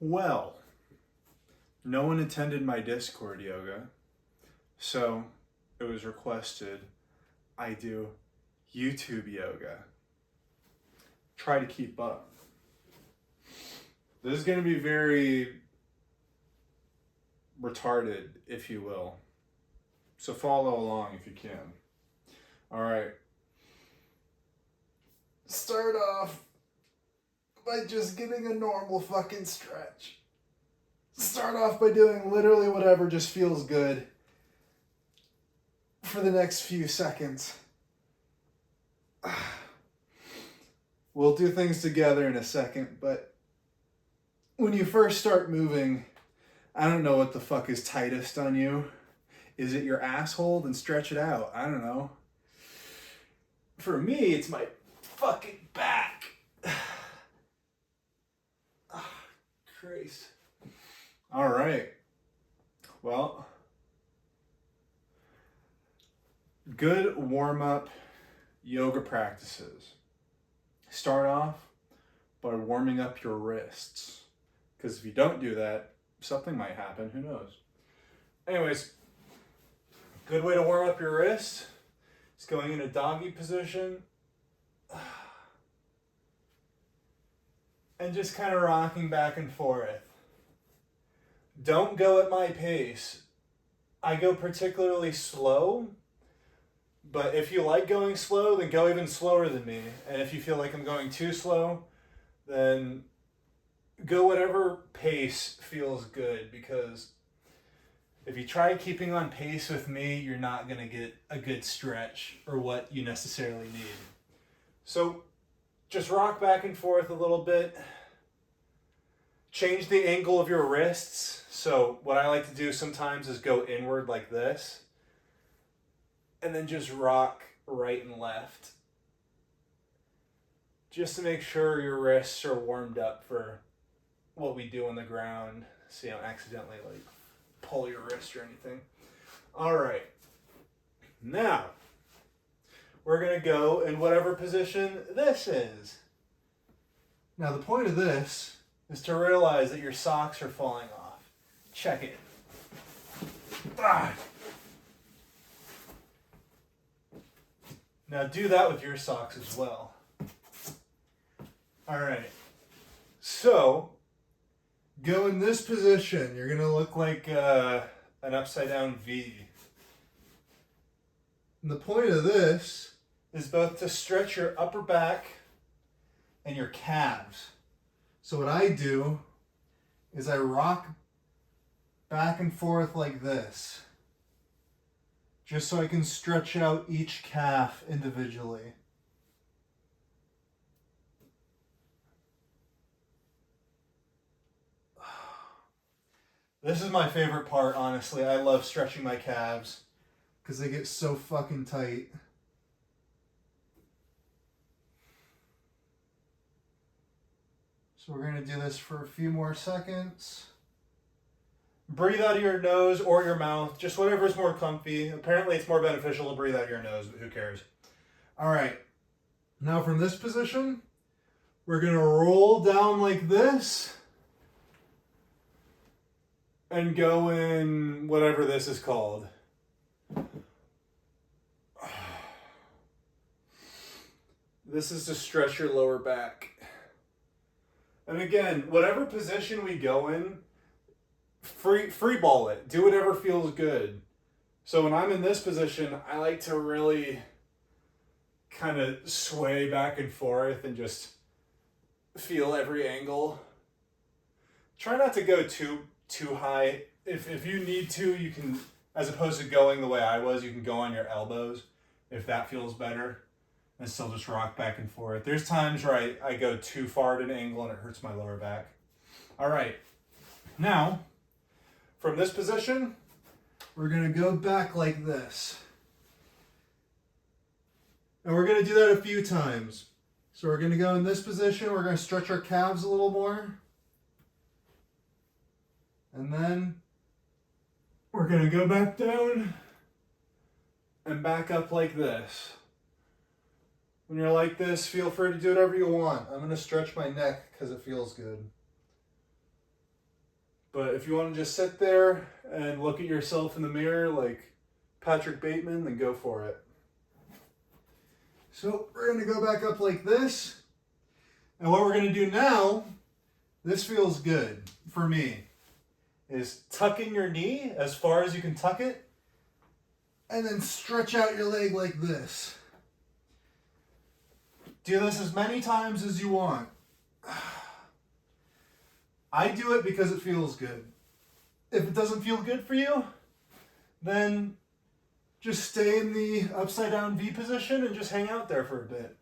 Well, no one attended my Discord yoga, so it was requested I do YouTube yoga. Try to keep up. This is going to be very retarded, if you will. So follow along if you can. All right. Start off by just getting a normal fucking stretch. Start off by doing literally whatever just feels good for the next few seconds. We'll do things together in a second, but when you first start moving, I don't know what the fuck is tightest on you. Is it your asshole? Then stretch it out. I don't know. For me, it's my fucking back. Christ. All right. Well, good warm-up yoga practices. Start off by warming up your wrists. Because if you don't do that, something might happen. Who knows? Anyways, good way to warm up your wrist is going in a doggy position and just kind of rocking back and forth. Don't go at my pace. I go particularly slow, but if you like going slow, then go even slower than me. And if you feel like I'm going too slow, then go whatever pace feels good, because if you try keeping on pace with me, you're not going to get a good stretch or what you necessarily need. So just rock back and forth a little bit. Change the angle of your wrists. So what I like to do sometimes is go inward like this, and then just rock right and left, just to make sure your wrists are warmed up for what we do on the ground, so you don't accidentally like pull your wrist or anything. All right, now we're gonna go in whatever position this is. Now the point of this is to realize that your socks are falling off. Check it. Now do that with your socks as well. All right, so go in this position. You're gonna look like an upside down V. And the point of this is both to stretch your upper back and your calves. So what I do is I rock back and forth like this, just so I can stretch out each calf individually. This is my favorite part, honestly. I love stretching my calves because they get so fucking tight. So we're going to do this for a few more seconds. Breathe out of your nose or your mouth, just whatever is more comfy. Apparently it's more beneficial to breathe out of your nose, but who cares? All right. Now from this position, we're going to roll down like this and go in whatever this is called. This is to stretch your lower back. And again, whatever position we go in, free ball it. Do whatever feels good. So when I'm in this position, I like to really kind of sway back and forth and just feel every angle. Try not to go too high. If you need to, you can, as opposed to going the way I was, you can go on your elbows if that feels better and still just rock back and forth. There's times where I go too far at an angle and it hurts my lower back. All right. Now, from this position, we're going to go back like this. And we're going to do that a few times. So we're going to go in this position. We're going to stretch our calves a little more. And then we're going to go back down and back up like this. When you're like this, feel free to do whatever you want. I'm going to stretch my neck because it feels good. But if you want to just sit there and look at yourself in the mirror like Patrick Bateman, then go for it. So we're going to go back up like this. And what we're going to do now, this feels good for me, is tucking your knee as far as you can tuck it, and then stretch out your leg like this. Do this as many times as you want. I do it because it feels good. If it doesn't feel good for you, then just stay in the upside down V position and just hang out there for a bit.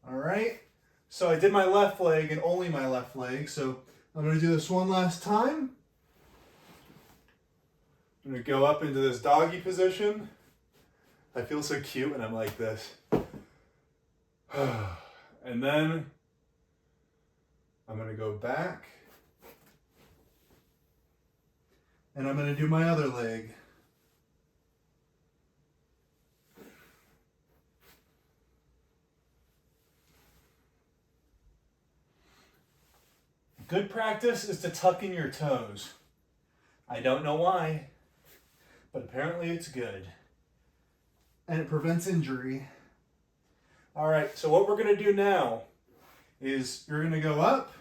All right. So I did my left leg and only my left leg. So I'm going to do this one last time. I'm going to go up into this doggy position. I feel so cute when I'm like this. And then I'm going to go back. And I'm going to do my other leg. Good practice is to tuck in your toes. I don't know why, but apparently it's good. And it prevents injury. All right, so what we're going to do now is you're going to go up,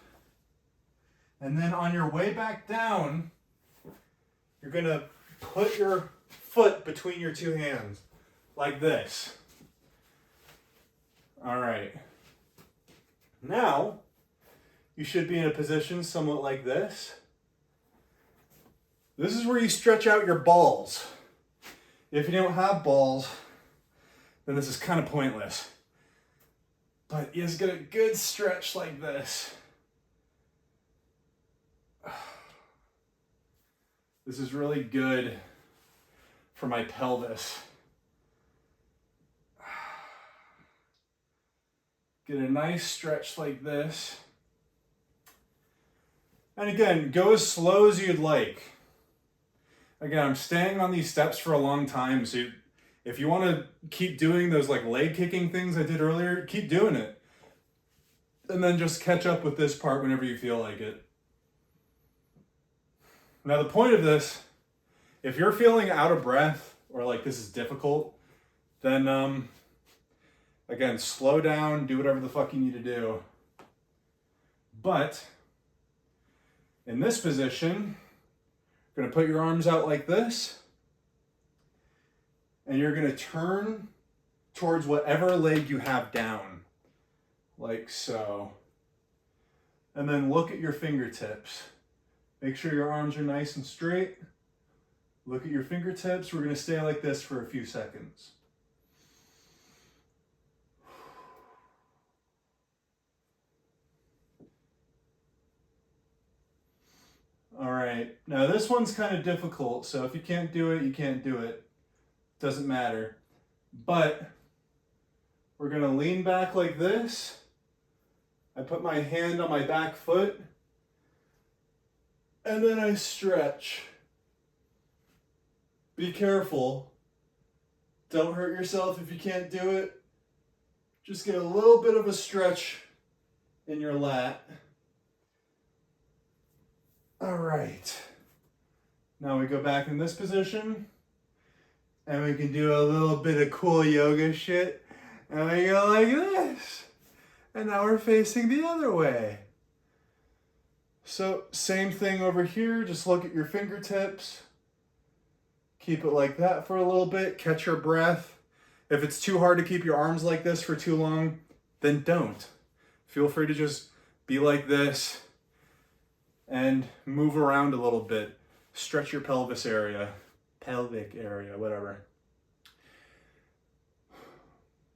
and then on your way back down, you're going to put your foot between your two hands, like this. All right. Now, you should be in a position somewhat like this. This is where you stretch out your balls. If you don't have balls, then this is kind of pointless. But you just get a good stretch like this. This is really good for my pelvis. Get a nice stretch like this. And again, go as slow as you'd like. Again, I'm staying on these steps for a long time, so if you want to keep doing those like leg kicking things I did earlier, keep doing it. And then just catch up with this part whenever you feel like it. Now the point of this, if you're feeling out of breath or like this is difficult, then again, slow down, do whatever the fuck you need to do. But in this position, you're going to put your arms out like this, and you're going to turn towards whatever leg you have down, like so. And then look at your fingertips. Make sure your arms are nice and straight. Look at your fingertips. We're going to stay like this for a few seconds. All right, now this one's kind of difficult, so if you can't do it, you can't do it. Doesn't matter. But we're gonna lean back like this. I put my hand on my back foot, and then I stretch. Be careful. Don't hurt yourself if you can't do it. Just get a little bit of a stretch in your lat. All right, now we go back in this position and we can do a little bit of cool yoga shit and we go like this, and now we're facing the other way. So same thing over here, just look at your fingertips, keep it like that for a little bit, catch your breath. If it's too hard to keep your arms like this for too long, then don't. Feel free to just be like this and move around a little bit. Stretch your pelvic area, whatever.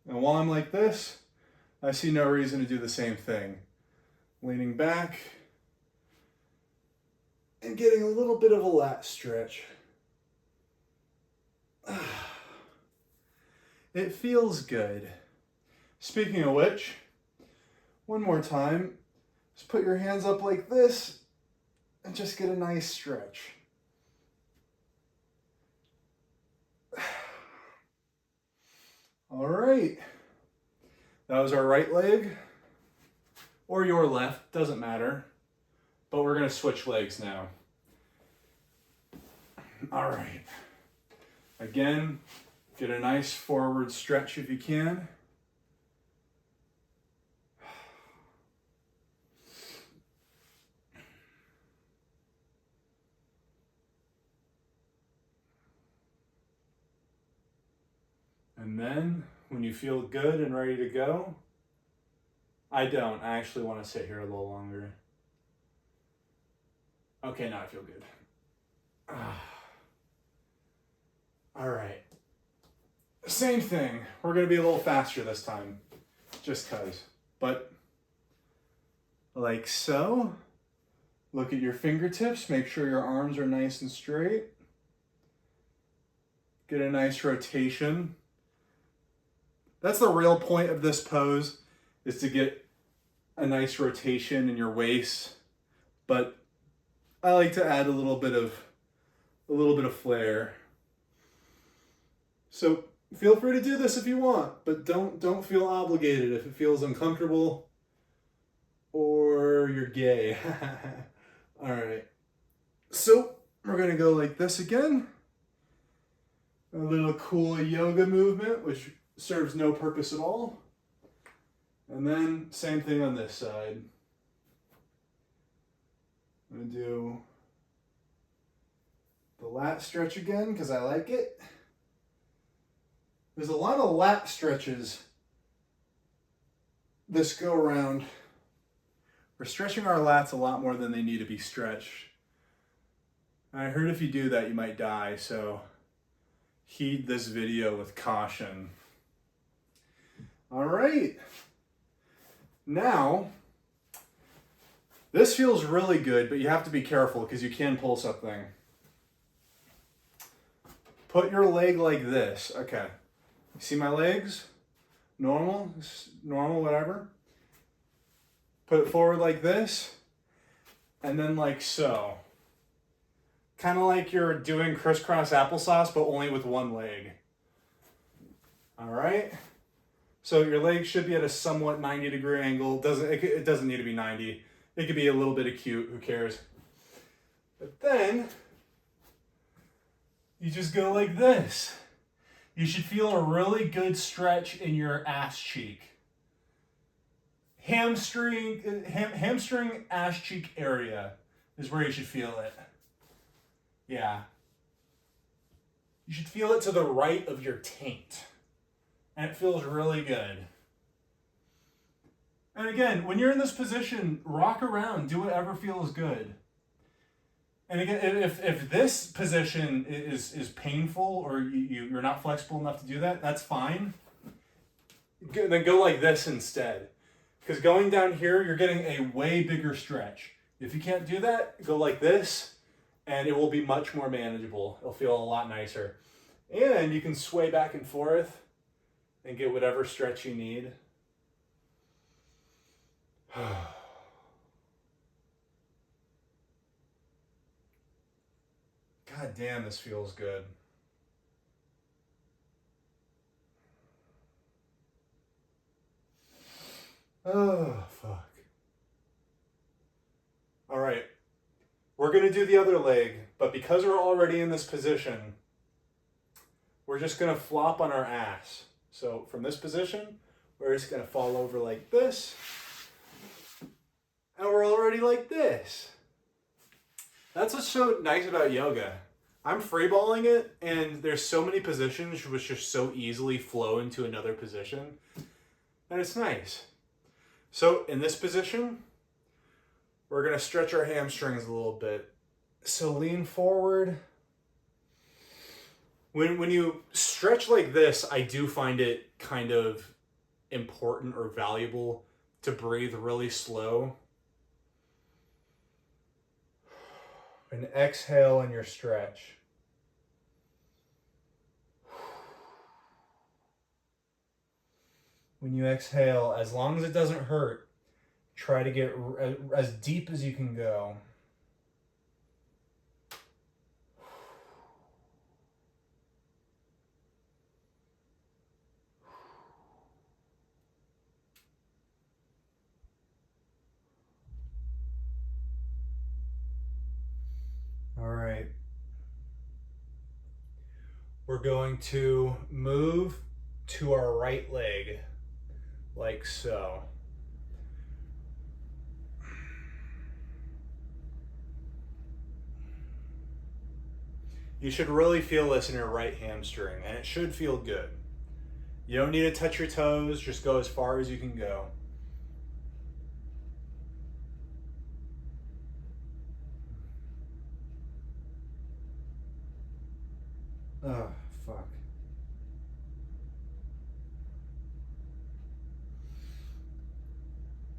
And while I'm like this, I see no reason to do the same thing. Leaning back and getting a little bit of a lat stretch. It feels good. Speaking of which, one more time, just put your hands up like this and just get a nice stretch. All right. That was our right leg. or your left, doesn't matter. But we're gonna switch legs now. All right. Again, get a nice forward stretch if you can. And then, when you feel good and ready to go, I actually want to sit here a little longer. Okay, now I feel good. All right. Same thing. We're going to be a little faster this time, just cause. But like so. Look at your fingertips. Make sure your arms are nice and straight. Get a nice rotation. That's the real point of this pose, is to get a nice rotation in your waist. But I like to add a little bit of flair. So feel free to do this if you want, but don't feel obligated if it feels uncomfortable or you're gay. All right. So we're gonna go like this again. A little cool yoga movement, which serves no purpose at all. And then same thing on this side. I'm gonna do the lat stretch again because I like it. There's a lot of lat stretches this go around. We're stretching our lats a lot more than they need to be stretched. I heard if you do that, you might die, so heed this video with caution. All right. Now, this feels really good, but you have to be careful because you can pull something. Put your leg like this. Okay. See my legs? Normal, whatever. Put it forward like this, and then like so. Kind of like you're doing crisscross applesauce, but only with one leg. All right? So your legs should be at a somewhat 90-degree angle. It doesn't need to be 90. It could be a little bit acute, who cares? But then, you just go like this. You should feel a really good stretch in your ass cheek. Hamstring, ass cheek area is where you should feel it. Yeah. You should feel it to the right of your taint. And it feels really good. And again, when you're in this position, rock around, do whatever feels good. And again, if this position is painful or you're not flexible enough to do that, that's fine. Then go like this instead. Because going down here, you're getting a way bigger stretch. If you can't do that, go like this, and it will be much more manageable. It'll feel a lot nicer. And you can sway back and forth and get whatever stretch you need. God damn, this feels good. Oh, fuck. All right. We're going to do the other leg, but because we're already in this position, we're just going to flop on our ass. So from this position, we're just going to fall over like this. And we're already like this. That's what's so nice about yoga. I'm freeballing it, and there's so many positions which just so easily flow into another position. And it's nice. So in this position, we're going to stretch our hamstrings a little bit. So lean forward. When you stretch like this, I do find it kind of important or valuable to breathe really slow. And exhale in your stretch. When you exhale, as long as it doesn't hurt, try to get as deep as you can go. going to move to our right leg, like so. You should really feel this in your right hamstring, and it should feel good. You don't need to touch your toes, just go as far as you can go. Oh, fuck.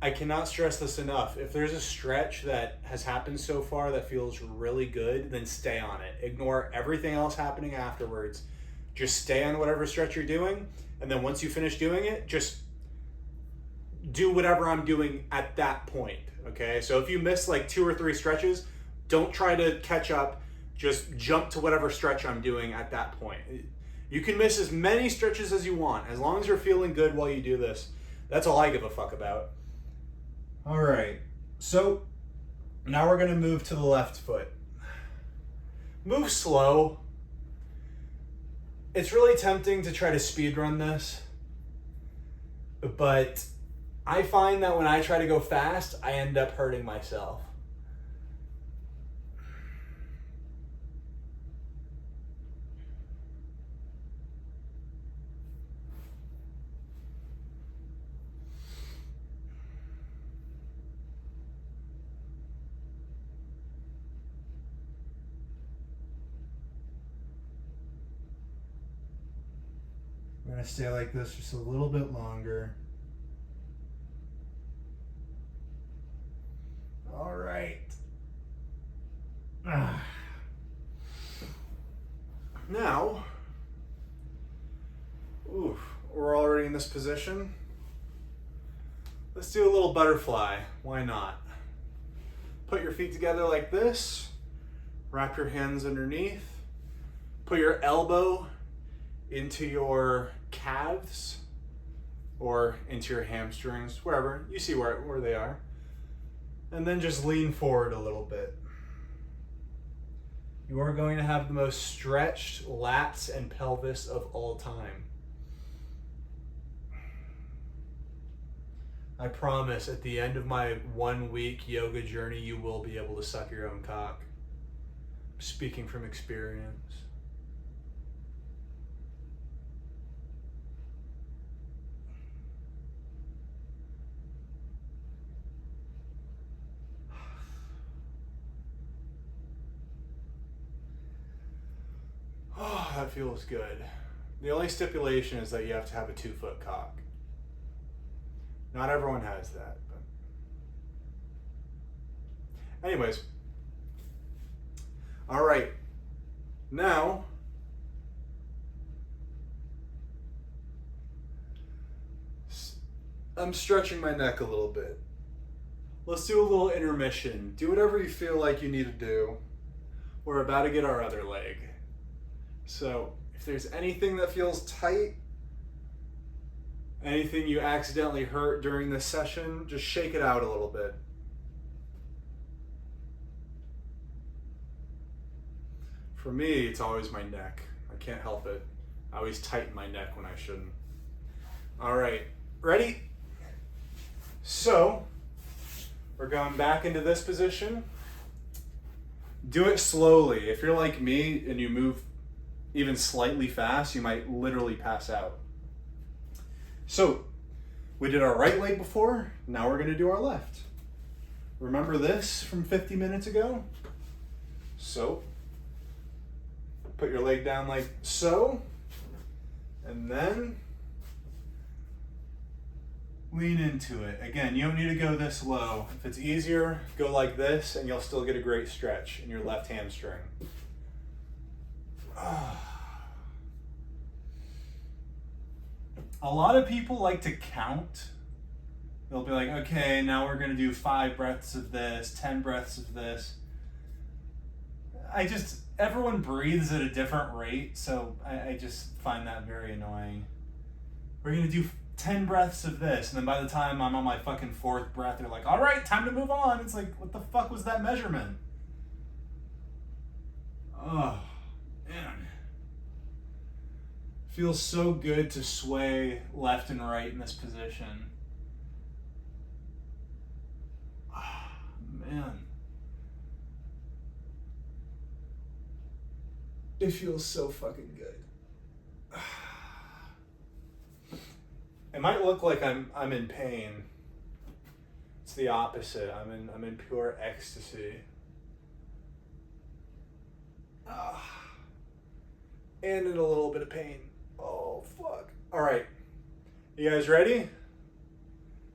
I cannot stress this enough. If there's a stretch that has happened so far that feels really good, then stay on it. Ignore everything else happening afterwards. Just stay on whatever stretch you're doing, and then once you finish doing it, just do whatever I'm doing at that point, okay? So if you miss like 2 or 3 stretches, don't try to catch up. Just jump to whatever stretch I'm doing at that point. You can miss as many stretches as you want. As long as you're feeling good while you do this, that's all I give a fuck about. All right, so now we're gonna move to the left foot. Move slow. It's really tempting to try to speed run this, but I find that when I try to go fast, I end up hurting myself. We're gonna stay like this just a little bit longer. All right. Now, we're already in this position. Let's do a little butterfly. Why not? Put your feet together like this. Wrap your hands underneath. Put your elbow into your calves or into your hamstrings, wherever. You see where they are. And then just lean forward a little bit. You are going to have the most stretched lats and pelvis of all time. I promise at the end of my 1-week yoga journey, you will be able to suck your own cock. Speaking from experience. Oh, that feels good. The only stipulation is that you have to have a 2-foot cock. Not everyone has that, but anyways. All right. Now, I'm stretching my neck a little bit. Let's do a little intermission. Do whatever you feel like you need to do. We're about to get our other leg. So if there's anything that feels tight, anything you accidentally hurt during this session, just shake it out a little bit. For me, it's always my neck. I can't help it. I always tighten my neck when I shouldn't. All right, ready? So, we're going back into this position. Do it slowly. If you're like me and you move even slightly fast, you might literally pass out. So, we did our right leg before, now we're gonna do our left. Remember this from 50 minutes ago? So, put your leg down like so, and then lean into it. Again, you don't need to go this low. If it's easier, go like this and you'll still get a great stretch in your left hamstring. A lot of people like to count. They'll be like, okay, now we're gonna do 5 breaths of this, 10 breaths of this. Everyone breathes at a different rate, so I just find that very annoying. We're gonna do 10 breaths of this, and then by the time I'm on my fucking 4th breath, they're like, all right, time to move on. It's like, what the fuck was that measurement? Oh, man. Feels so good to sway left and right in this position. Man. It feels so fucking good. It might look like I'm in pain. It's the opposite. I'm in pure ecstasy. And in a little bit of pain. Oh fuck. All right. You guys ready?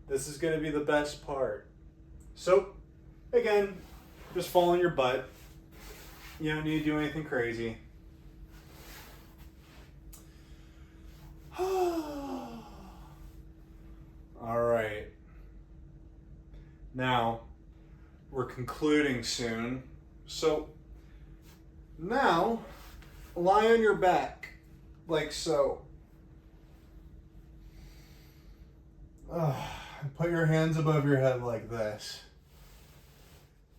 This is going to be the best part. So, again, just fall on your butt. You don't need to do anything crazy. All right. Now, we're concluding soon. So, now, lie on your back, like so. Put your hands above your head like this.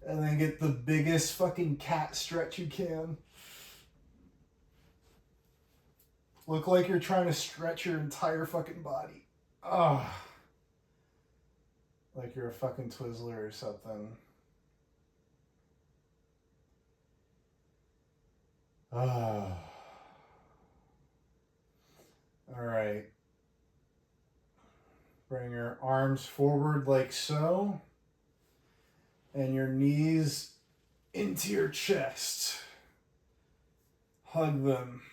And then get the biggest fucking cat stretch you can. Look like you're trying to stretch your entire fucking body. Like you're a fucking Twizzler or something. All right. Bring your arms forward like so. And your knees into your chest. Hug them.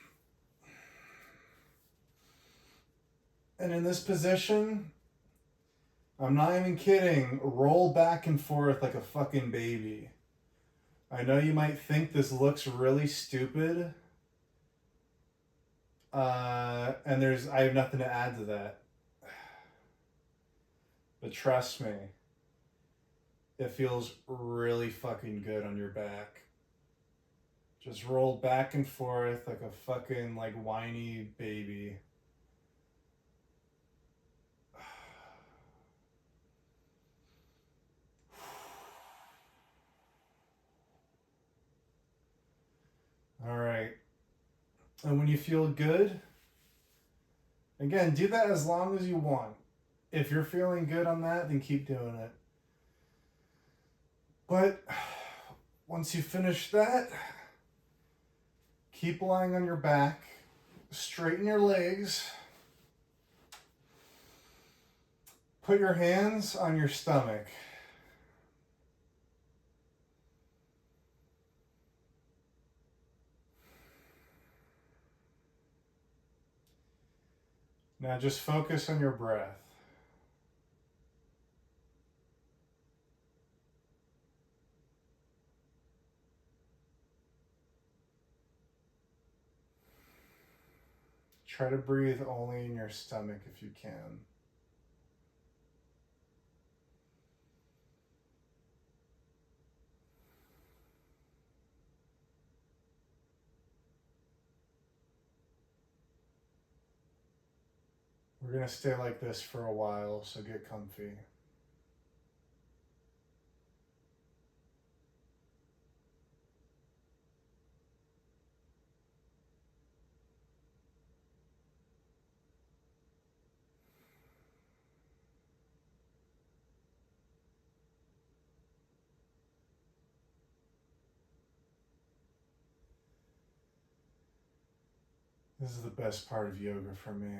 And in this position, I'm not even kidding, roll back and forth like a fucking baby. I know you might think this looks really stupid. And I have nothing to add to that. But trust me, it feels really fucking good on your back. Just roll back and forth like a fucking whiny baby. All right. And when you feel good, again, do that as long as you want. If you're feeling good on that, then keep doing it. But once you finish that, keep lying on your back, straighten your legs, put your hands on your stomach. Now just focus on your breath. Try to breathe only in your stomach if you can. We're going to stay like this for a while, so get comfy. This is the best part of yoga for me.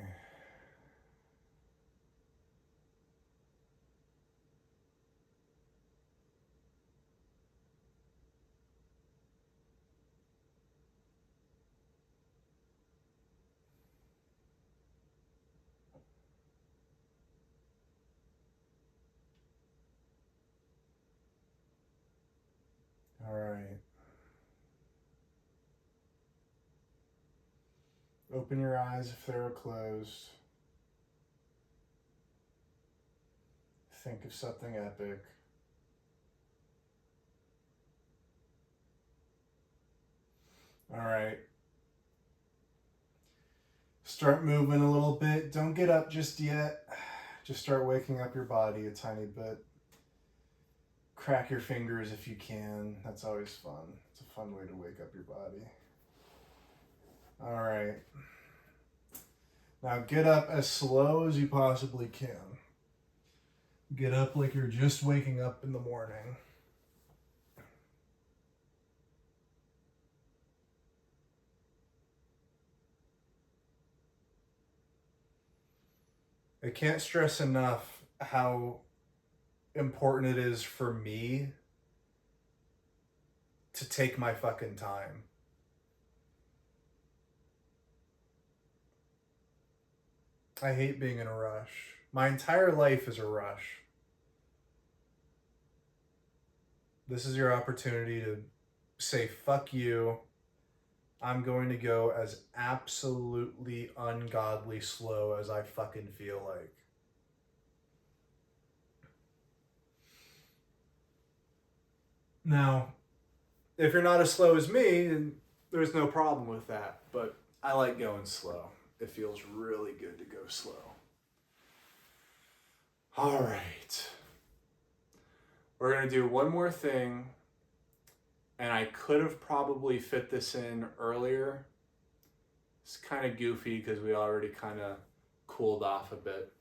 All right. Open your eyes if they're closed. Think of something epic. All right. Start moving a little bit. Don't get up just yet. Just start waking up your body a tiny bit. Crack your fingers if you can. That's always fun. It's a fun way to wake up your body. All right. Now get up as slow as you possibly can. Get up like you're just waking up in the morning. I can't stress enough how important it is for me to take my fucking time. I hate being in a rush. My entire life is a rush. This is your opportunity to say, fuck you. I'm going to go as absolutely ungodly slow as I fucking feel like. Now, if you're not as slow as me, then there's no problem with that. But I like going slow. It feels really good to go slow. All right. We're going to do one more thing. And I could have probably fit this in earlier. It's kind of goofy because we already kind of cooled off a bit.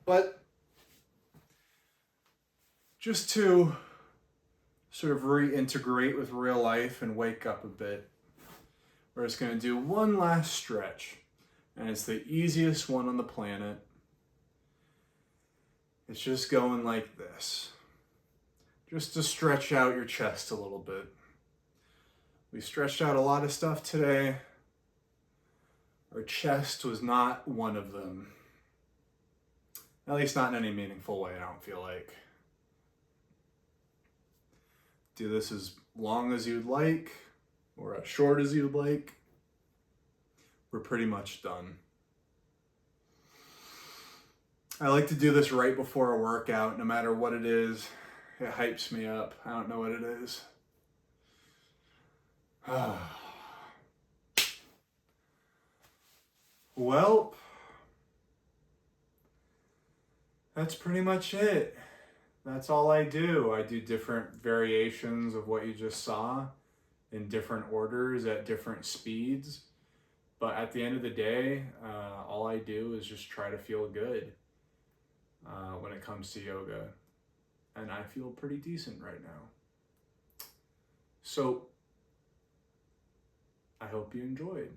But just to sort of reintegrate with real life and wake up a bit, we're just going to do one last stretch. And it's the easiest one on the planet. It's just going like this. Just to stretch out your chest a little bit. We stretched out a lot of stuff today. Our chest was not one of them. At least not in any meaningful way, I don't feel like. Do this as long as you'd like, or as short as you'd like. We're pretty much done. I like to do this right before a workout, no matter what it is. It hypes me up. I don't know what it is. Well, that's pretty much it. That's all I do. I do different variations of what you just saw in different orders at different speeds. But at the end of the day, all I do is just try to feel good when it comes to yoga. And I feel pretty decent right now. So I hope you enjoyed.